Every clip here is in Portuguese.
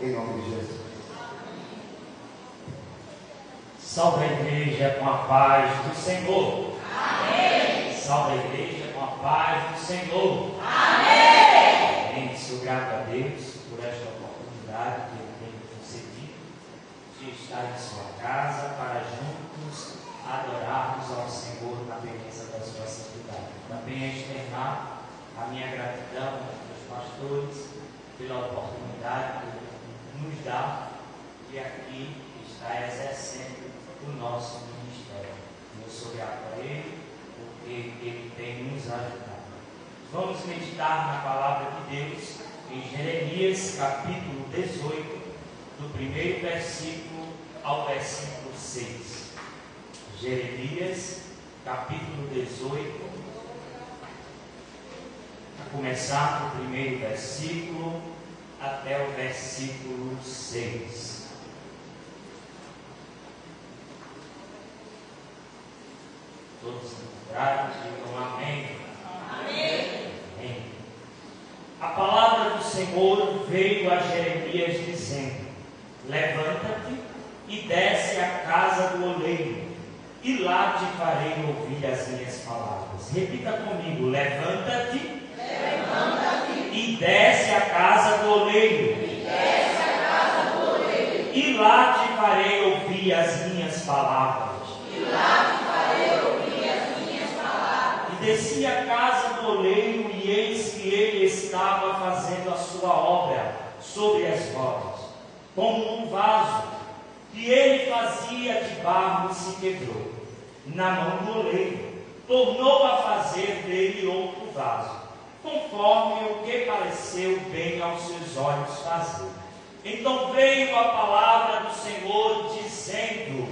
em nome de Jesus. Salve a igreja com a paz do Senhor. Amém. Salve a igreja com a paz do Senhor. Amém. Amém. Sou grato a Deus por esta oportunidade que Ele tem concedido de estar em sua casa para juntos adorarmos ao Senhor na beleza da sua santidade. Também externar a minha gratidão aos pastores pela oportunidade que nos dá de aqui estar exercendo o nosso ministério. Eu sou grato a Ele porque Ele tem nos ajudado. Vamos meditar na palavra de Deus em Jeremias capítulo 18, do primeiro versículo ao versículo 6. Jeremias capítulo 18, a começar do primeiro versículo até o versículo 6. Todos encontrados, digam amém. Amém. Amém. A palavra do Senhor veio a Jeremias dizendo: levanta-te e desce à casa do oleiro, e lá te farei ouvir as minhas palavras. Repita comigo: levanta-te e desce à casa do oleiro, e lá te farei ouvir as minhas palavras. E desci à casa do oleiro, e eis que ele estava fazendo a sua obra sobre as rodas, como um vaso que ele fazia de barro se quebrou na mão do oleiro. Tornou a fazer dele outro vaso, conforme o que pareceu bem aos seus olhos fazer. Então veio a palavra do Senhor dizendo: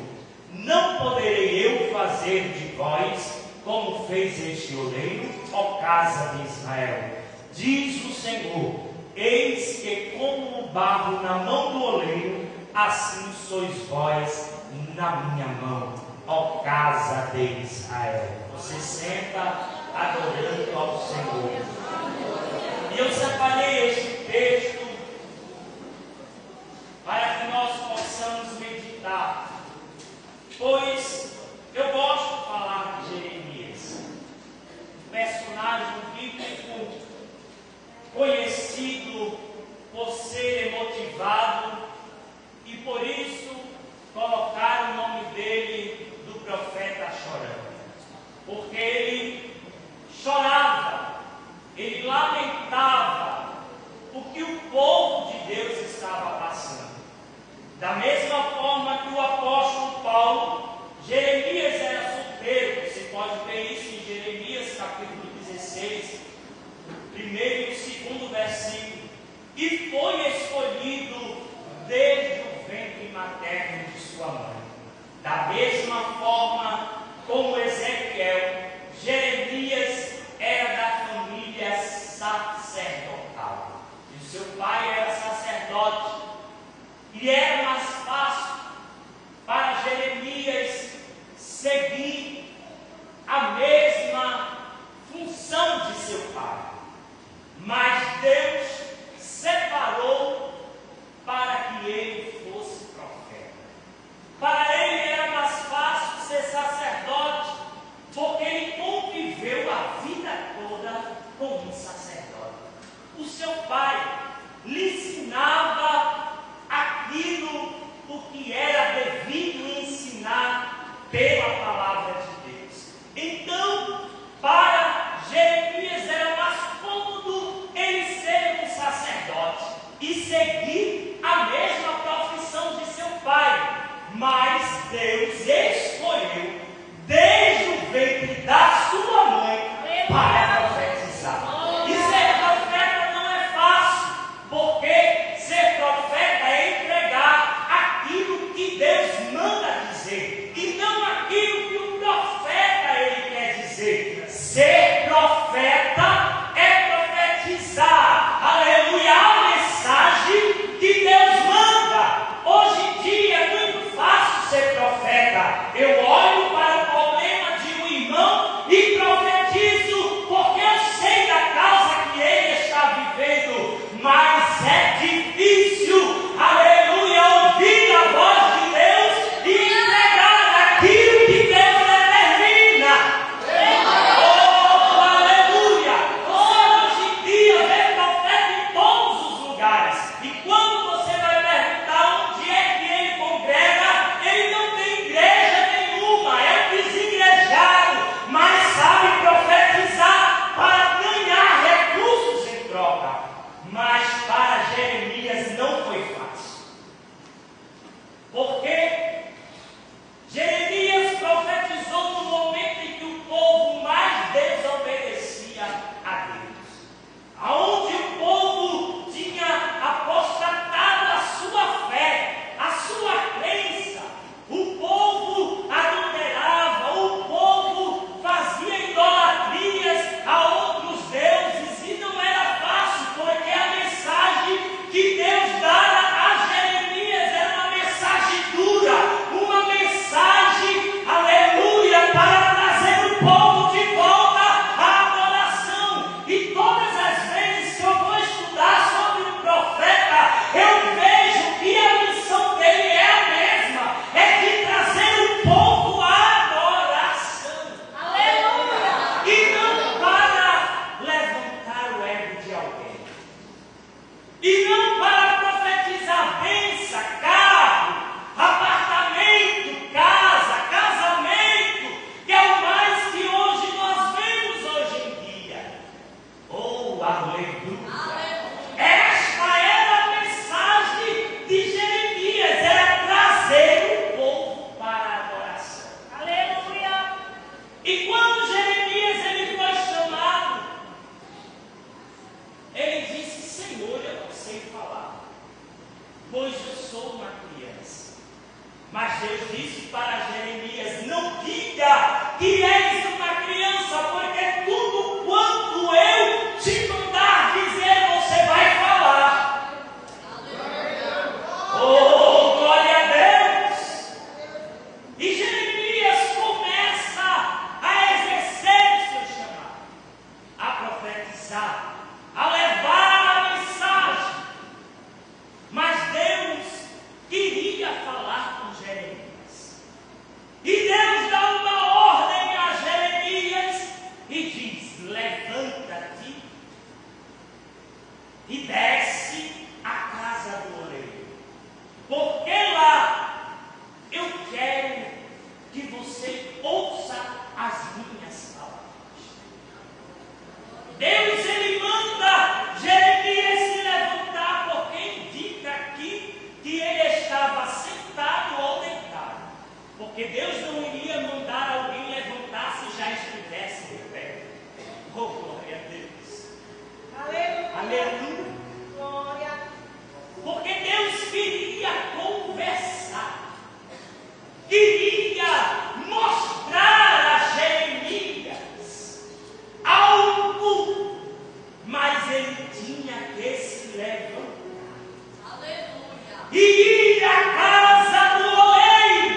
não poderei eu fazer de vós como fez este oleiro, ó casa de Israel? Diz o Senhor: eis que como o barro na mão do oleiro, assim sois vós na minha mão, ó casa de Israel. Você senta adorando ao Senhor. E eu separei este texto para que nós possamos meditar, pois eu gosto de falar de Jeremias, personagem bíblico conhecido por ser emotivado, e por isso colocar o nome dele do profeta chorando, porque ele chorava, ele lamentava o que o povo de Deus estava passando. Da mesma forma que o apóstolo Paulo, Jeremias era solteiro. Você pode ver isso em Jeremias capítulo 16, primeiro e segundo versículo. E foi escolhido desde o ventre materno de sua mãe. Da mesma forma como Ezequiel, Jeremias era da família sacerdotal. E seu pai era sacerdote. E era mais fácil para Jeremias seguir a mesma função de seu pai. Mas Deus separou para que ele fosse profeta. Para ele era mais fácil ser sacerdote, porque ele conviveu a vida toda com um sacerdote. O seu pai lhe ensinava aquilo pois eu sou uma criança. Mas Deus disse para Jeremias: não diga que és uma criança, porque tudo quanto eu te mandar dizer, você vai falar. Oh, glória a Deus! E Jeremias começa a exercer o seu chamado, a profetizar, a levar a mensagem. Mas Deus queria falar com Jeremias. E Deus dá uma ordem a Jeremias e diz: levanta-te e desce à casa do oleiro, porque lá eu quero que você ouça as minhas palavras. Deus, ele manda Jeremias se levantar, porque indica aqui que ele estava sentado ou deitado, porque Deus não iria mandar alguém levantar se já estivesse de pé. Oh, glória a Deus! Aleluia. Aleluia! Glória. Porque Deus queria conversar, queria mostrar a Jeremias algo, mas ele tinha que se levantar. Aleluia. E ir à casa do oleiro.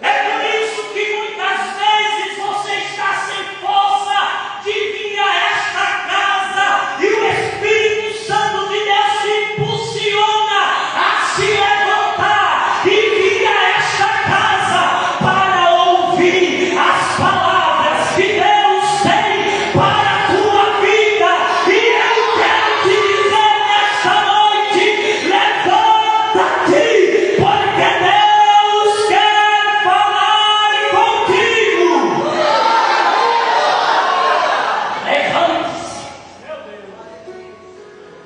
É por isso que muitas vezes você está sem força de vir a esta casa, e o Espírito Santo de Deus te impulsiona a se levantar e vir a esta casa para ouvir as palavras que Deus tem para a tua vida. E eu quero te dizer nesta noite: levanta-te, porque Deus quer falar contigo. Levante-se.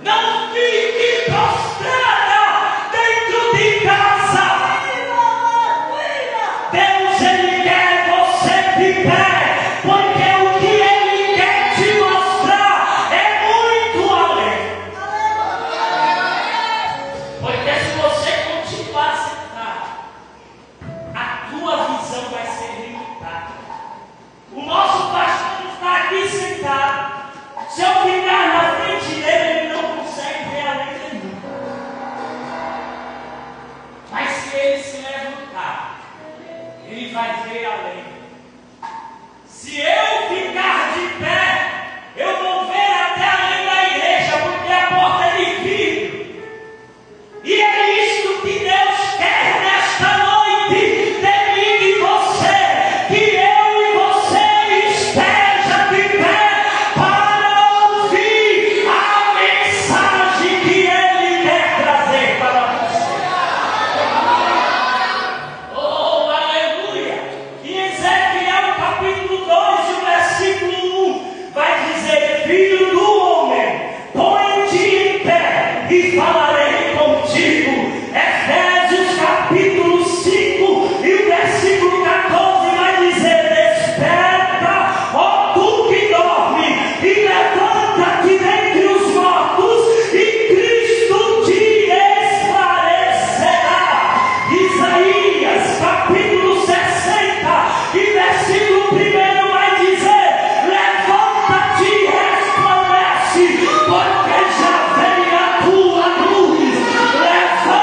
Não fique prostrada dentro de casa. Deus, ele quer você de pé, porque o que ele quer te mostrar é muito além. Porque se você continuar sentado, a tua visão vai ser limitada. O nosso pastor está aqui sentado. Se eu ficar na frente dele, ele não consegue ver além de mim. Mas se ele se levantar, ele vai ver além. Se eu ficar de pé, eu vou ver até além da igreja, porque a porta é de vidro. E é isso que Deus quer nesta noite, de mim e você, que eu e você esteja de pé para ouvir a mensagem que Ele quer trazer para você. Oh, aleluia! E Ezequiel capítulo 2, o versículo 1, vai dizer: filho do homem, põe-te em pé e falarei contigo. Efésios capítulo 5 e o versículo 14 vai dizer: desperta, ó tu que dorme, e levanta-te dentre os mortos, e Cristo te esclarecerá. Isaías capítulo 60 e versículo 1 vai dizer: levanta-te e resplandece, porque já vem a tua luz. Levanta-te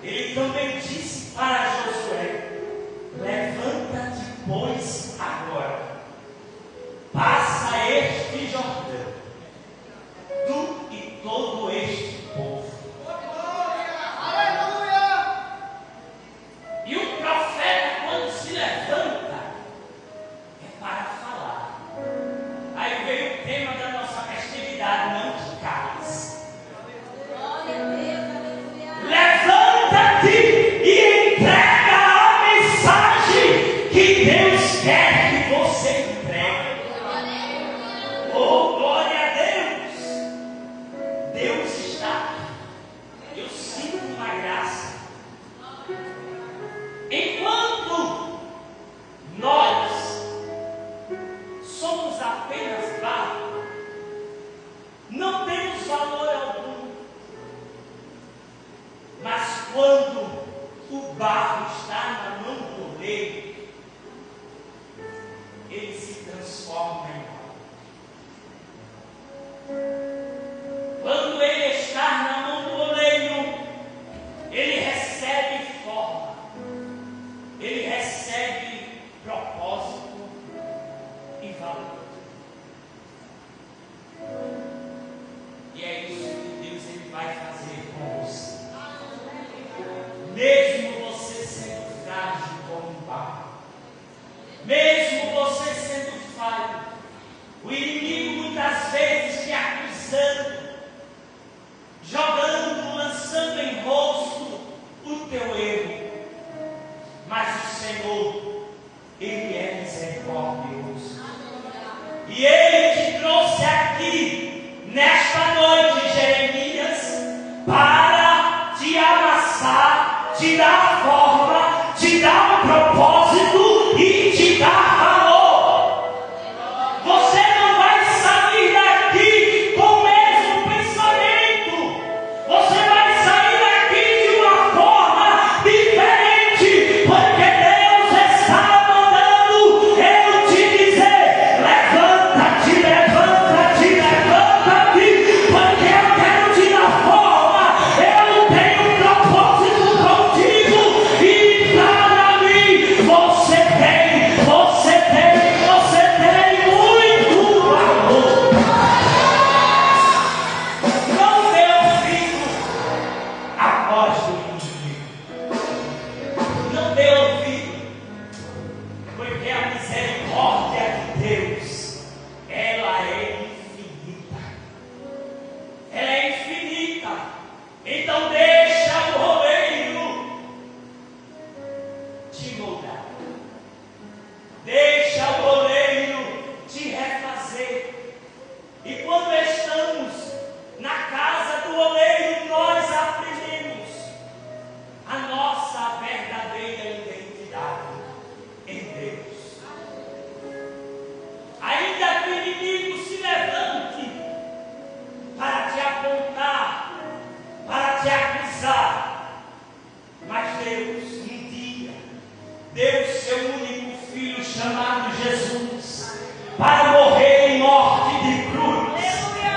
ele também disse para Josué: levanta-te, pois, agora, passa este Jordão, tu e todo este povo. E o profeta, quando se levanta, é para falar. Aí veio o tema da nossa festividade: não te cales. Levanta-te e entrega a mensagem que Deus quer que você entregue. Oh, glória a Deus! Deus está aqui. Eu sinto uma graça. Enquanto nós somos apenas barro, não temos valor algum. Mas quando o barro está na mão do oleiro, ele se transforma em barro. Quando ele está na mão do oleiro, ele recebe forma, ele recebe propósito e valor. E é isso que Deus ele vai fazer com você. Mesmo você sendo frágil como um barro, mesmo você sendo falho, o inimigo muitas vezes te acusando, jogando, lançando em rosto o teu erro. Mas o Senhor, Ele é misericordioso. E Ele te trouxe aqui, nesta noite, Jeremias, para te amassar, te dar forma, te dar um propósito e te dar valor. Você não vai sair daqui com o mesmo pensamento. Você vai sair daqui de uma forma diferente, porque Deus está mandando eu te dizer: levanta-te, levanta-te, levanta-te, porque eu quero te dar forma. Eu tenho um propósito contigo e para mim você tem muito valor. Não dê ouvido à voz do inimigo. Não dê ouvido, porque a misericórdia de Deus, ela é infinita. Ela é infinita. Então deixa o oleiro te moldar. Deixa o oleiro te refazer. E quando estamos na casa do oleiro, nós aprendemos a nossa verdadeira identidade em Deus. Ainda que o inimigo se levante para te apontar, para te acusar, mas Deus um dia deu seu único filho chamado Jesus para morrer em morte de cruz.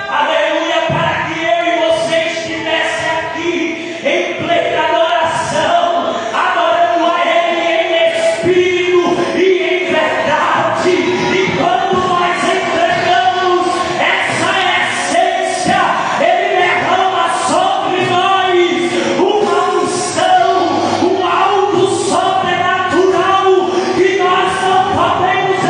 Aleluia, para que eu e você estivesse aqui em plena adoração, adorando a Ele em espírito e em verdade. E quando nós entregamos essa essência, Ele derrama sobre nós uma unção, um algo sobrenatural que nós não podemos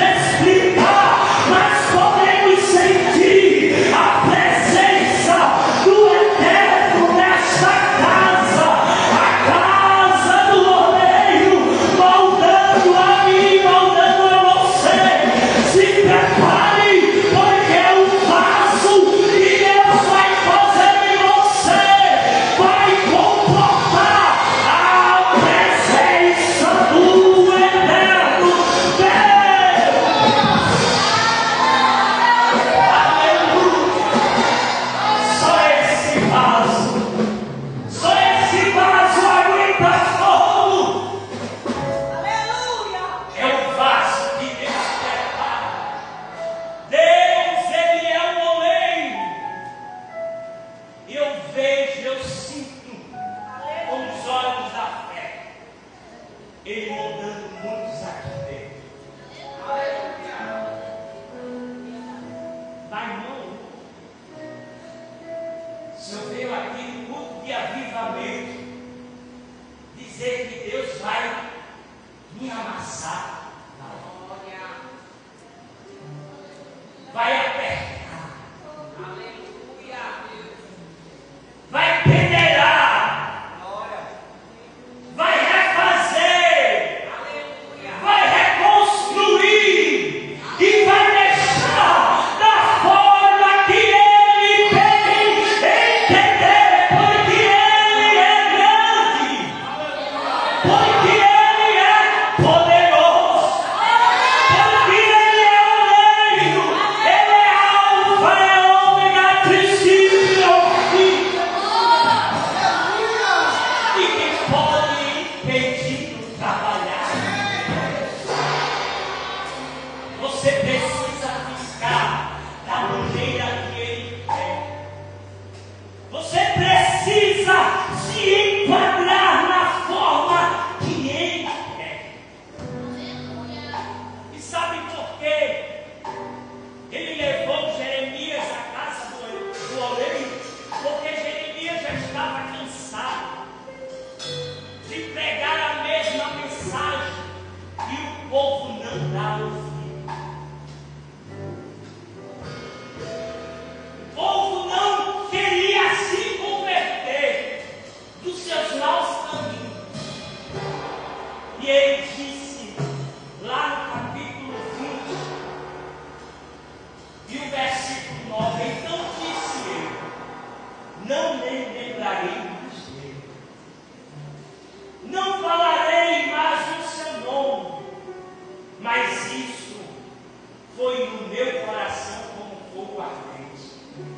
dizer que Deus vai me amassar. Vai apertar. Aleluia. Vai peneirar. Vai refazer. Aleluia. Vai reconstruir. E vai deixar da forma que Ele bem entender. Porque Ele é grande. Porque Ele é poderoso. Porque Ele é o reino. Ele é alfa e ômega, princípio e fim. E quem pode impedir de trabalhar? Você precisa ficar da maneira que Ele quer. Você precisa se enquadrar na forma que Ele quer. E sabe por quê? Ele levou Jeremias à casa do oleiro, porque Jeremias já estava cansado de pregar a mesma mensagem e o povo não dá ouvido. O povo não queria se converter dos seus maus caminhos. E ele disse, lá no capítulo 20, e o versículo 9, então disse ele, não me lembrarei mais dele, não falarei mais o seu nome, mas isso foi no meu coração como fogo ardente,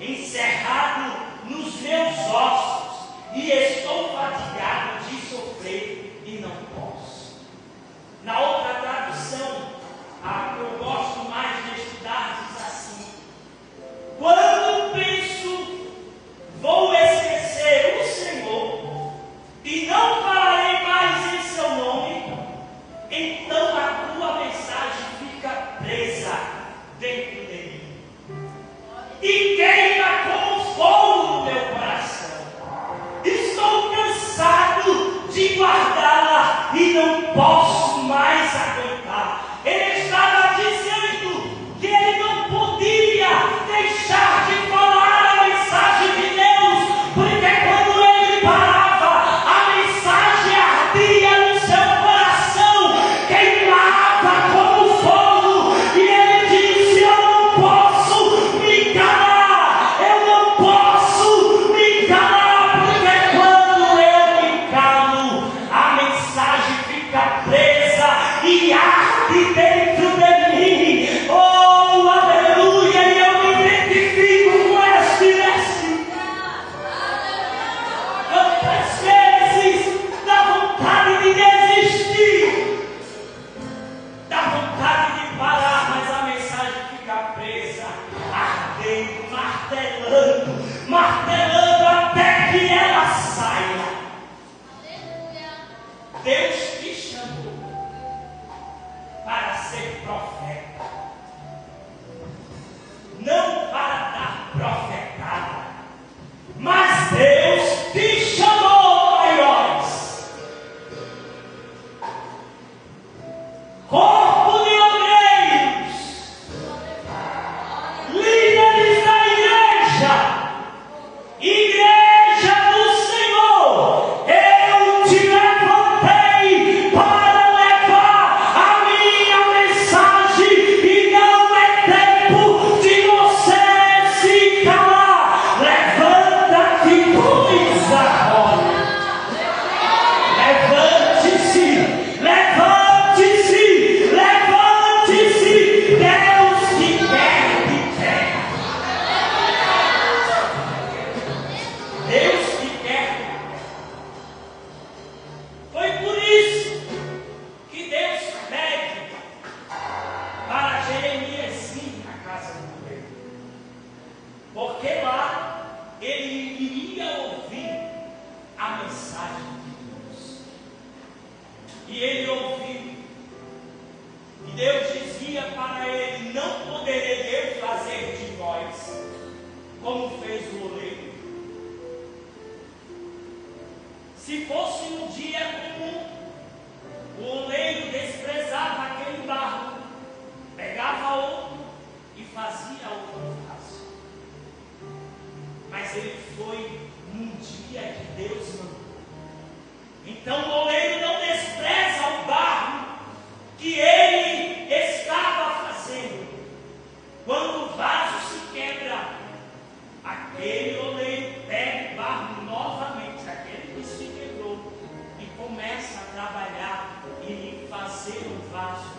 encerrado nos meus ossos, e estou fatigado de sofrer e não posso. Na outra tradução, a que eu gosto mais de estudar, diz assim: quando penso, vou esquecer o Senhor e não falarei mais em seu nome, então a tua mensagem fica presa dentro de mim e queima como fogo no meu coração. Estou cansado de guardá-la e não posso mais aguentar. Ele estava dizendo que ele não podia deixar de falar a mensagem de Deus, porque quando ele parava, a mensagem ardia no seu coração, queimava como fogo, e ele disse: eu não posso me calar, eu não posso me calar, porque quando eu me calo, a mensagem fica presa e arde dentro de mim. Oh, aleluia! E eu me identifico com este versículo. Quantas vezes dá vontade de desistir, dá vontade de parar, mas a mensagem fica presa, ardendo, martelando, martelando até que ela saia. Deus te chamou para ser profeta, não para dar profetada, mas Deus te chamou, maiores, corpo de obreiros, líderes da igreja, igreja do Senhor. Eu te levantei para levar a minha mensagem, e não é tempo de você se calar. Levanta-te, pois agora. Levante-se, levante-se, levante-se. Deus te quer de terra. Deus te quer. Foi por isso que Deus pede para Jeremias ir à casa do rei, porque lá ele iria ouvir a mensagem de Deus. E ele ouviu, e Deus dizia para ele: não poderei eu fazer de vós como fez o oleiro. Se fosse um dia como o oleiro desprezava aquele barro, pegava outro e fazia outro vaso. Mas ele foi num dia que Deus mandou. Então o oleiro não despreza o barro que ele estava fazendo. Quando o vaso se quebra, aquele oleiro pega o barro novamente, aquele que se quebrou, e começa a trabalhar e fazer um vaso.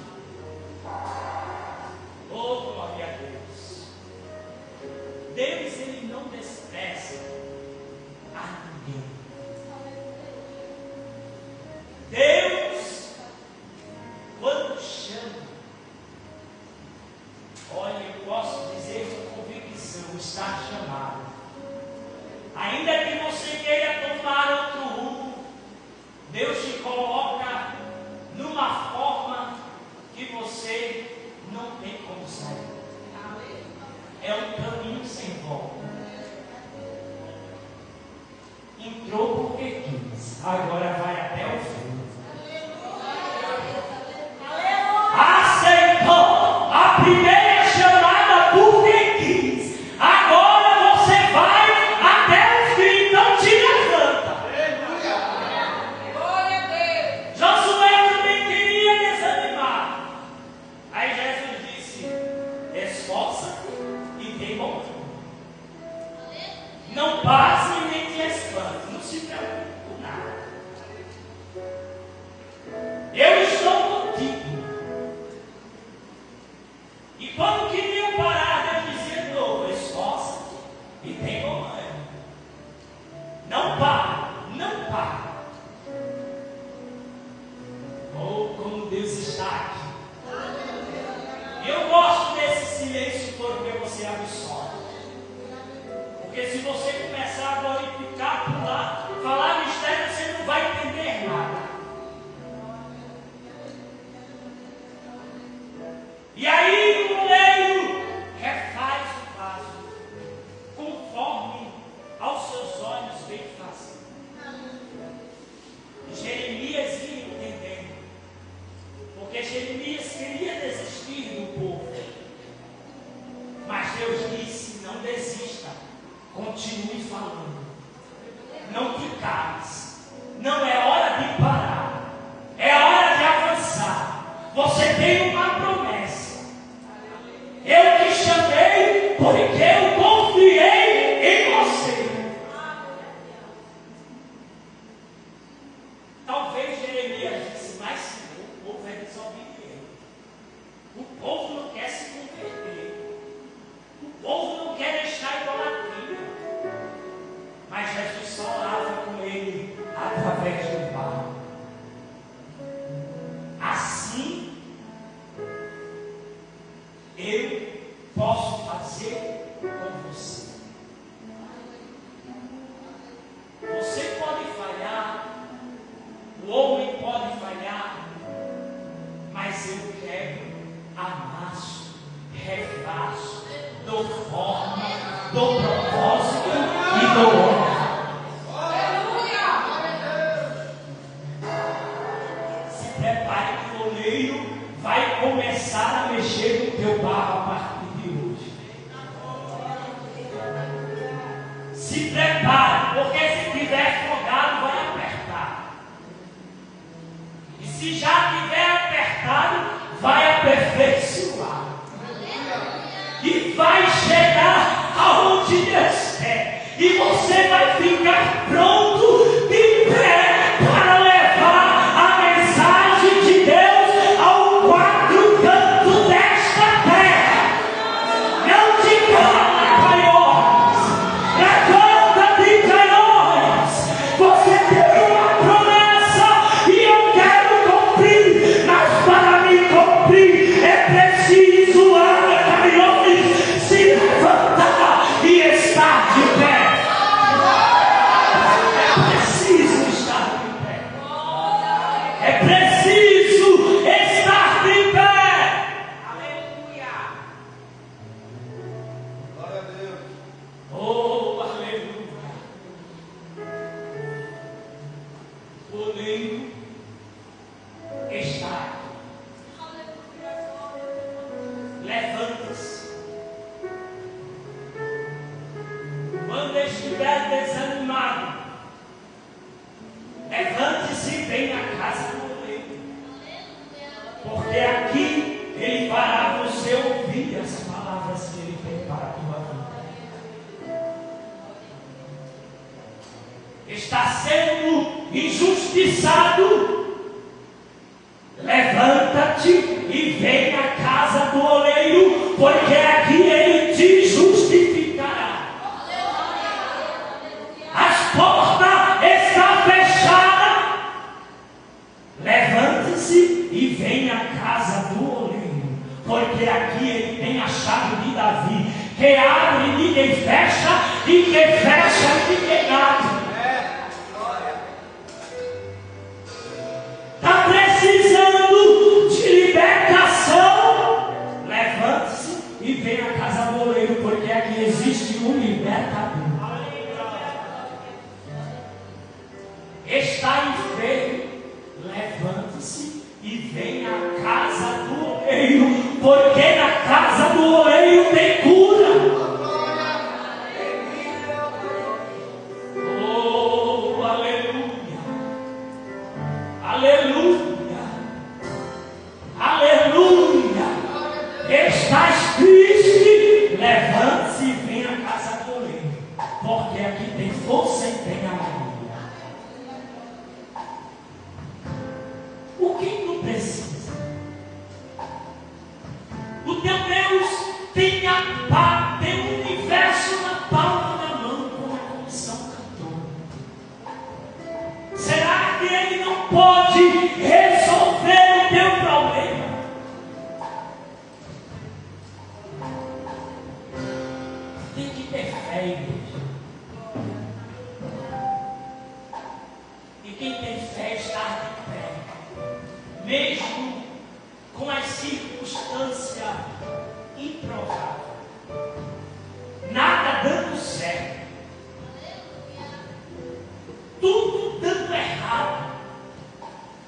Oh, glória a Deus! Deus, ele não despreza a ninguém. Deus, quando chama, olha, eu posso dizer com convicção, está chamado. Ainda que você queira tomar outro rumo, Deus te coloca numa forma que você não tem como sair. É um caminho sem volta. Entrou porque quis, agora vai até o fim. Aceitou a primeira chamada porque quis, agora você vai até o fim, não te levanta. Josué também queria desanimar. Aí Jesus disse: esforça-te e tem bom ânimo. Não passe nem te espante, não se preocupe com nada. Eu estou contigo. E quando queriam parar, Deus dizia de novo: esforça-te e tem bom ânimo. Não para, não para. Oh, como Deus está aqui. Eu gosto desse silêncio porque você absorve. Porque se você começar a glorificar, pular, falar mistério, você não vai entender nada. E aí o oleiro refaz o vaso conforme aos seus olhos bem fazer. Jeremias ia entendendo, porque Jeremias queria desistir do povo, mas Deus disse: não desista, continue falando, não te cales, não é hora de parar, é hora de avançar. Você tem uma promessa. Eu te chamei porque eu confiei em você. Talvez Jeremias disse: mas Senhor, o povo é desobediente. O povo não quer se converter. O povo não quer deixar a idolatria. Mas Jesus só orava com ele através do barro. Assim, eu posso fazer com você. Você pode falhar, o homem pode falhar, mas eu quero, amasso, refaço, dou forma, dou propósito e dou honra. Se prepare que o oleiro vai começar a mexer no teu barro a partir de hoje. Se prepare, porque se tiver folgado vai apertar. E se já tiver apertado, vai aperfeiçoar. E vai chegar aonde Deus quer. E você vai ficar pronto de pé para levar a mensagem de Deus ao quatro cantos desta terra. Não te cala, Caiões. Levanta-te, Caiões. Você tem uma promessa e eu quero cumprir. Mas para me cumprir é preciso a Caiões se levantar e estar de pé. É preciso estar de pé. É preciso estar de pé. Aleluia. Glória a Deus. Oh, aleluia. O oleiro Porque aqui Ele fará você ouvir as palavras que Ele tem para a tua vida. Está sendo injustiçado? Levanta-te e vem à casa do oleiro, porque aqui Ele te justificará. As portas estão fechadas. Levante-se e vem à casa do oleiro, porque aqui Ele tem a chave de Davi, que abre e ninguém fecha, e que fecha e ninguém abre. Está precisando de libertação? Levante-se e venha à casa do oleiro, porque aqui existe um libertador. Está enfermo? Levante-se e venha à casa do oleiro, porque na casa do oleiro tem cura. Oh, aleluia! Aleluia! Aleluia! Estás triste? Levante-se e venha à casa do oleiro, porque aqui tem força e tem alegria. O que tu precisa? O teu Deus tem tem o universo na palma da mão, como a comissão cantou. Será que Ele não pode resolver o teu problema? Tem que ter fé, igreja. E quem tem fé está de pé, mesmo com as circunstâncias improváveis, nada dando certo, tudo dando errado,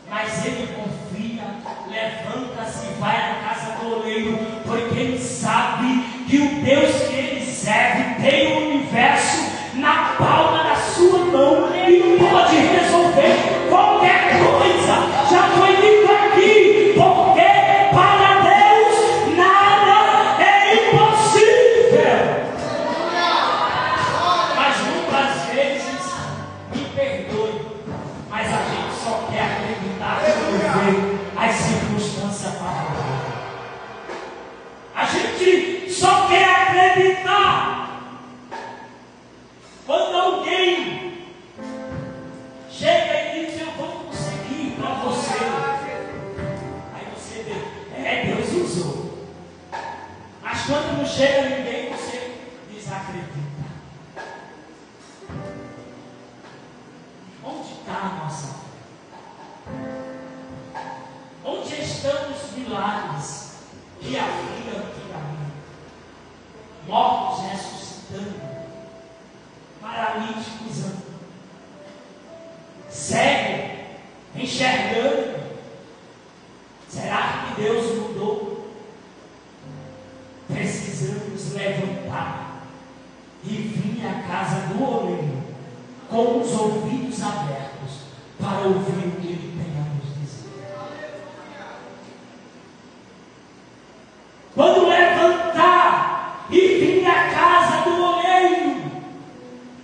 mas ele confia, levanta-se e vai à casa do oleiro, porque ele sabe que o Deus que ele serve tem o universo na palma da sua mão e pode resolver qualquer coisa. Já foi dito aqui, porque para Deus nada é impossível. Mas muitas vezes, me perdoe, mas a gente só quer acreditar quando vê as circunstâncias favoráveis. A gente só quer acreditar quando alguém chega e diz: eu vou conseguir para você. Aí você vê, Deus usou. Mas quando não chega ninguém, você desacredita. Onde está a nossa fé? Onde estão os milagres que havia antigamente? Mortos ressuscitando, paralíticos andando, cego enxergando. Será que Deus mudou? Precisamos levantar e vir à casa do oleiro com os ouvidos abertos para ouvir o que Ele tem a nos dizer. Quando levantar e vir à casa do oleiro,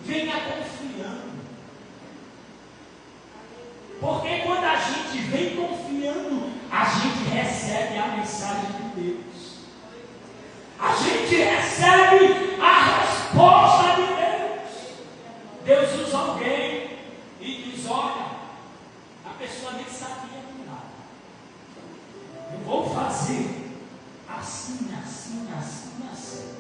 venha confiando. Porque quando a gente vem confiando, a gente recebe a mensagem de Deus. A gente recebe a resposta de Deus. Deus usa alguém e diz: olha, a pessoa nem sabia de nada. Eu vou fazer assim, assim, assim, assim.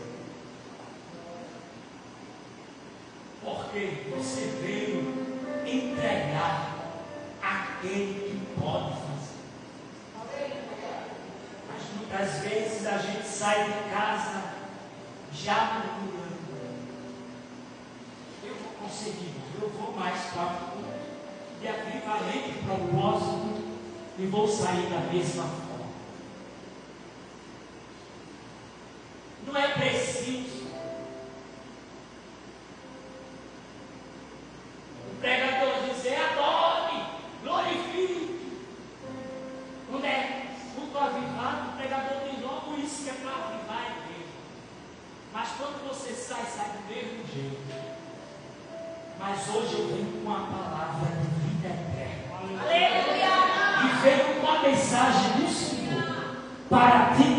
Porque você veio entregar aquele que pode fazer. Mas muitas vezes a gente sai de casa já murmurando: eu vou conseguir, eu vou mais para o culto de avivamento e propósito e vou sair da mesma forma. Não é preciso o pregador dizer: adore, glorifique. Não é. mensagem do Senhor para ti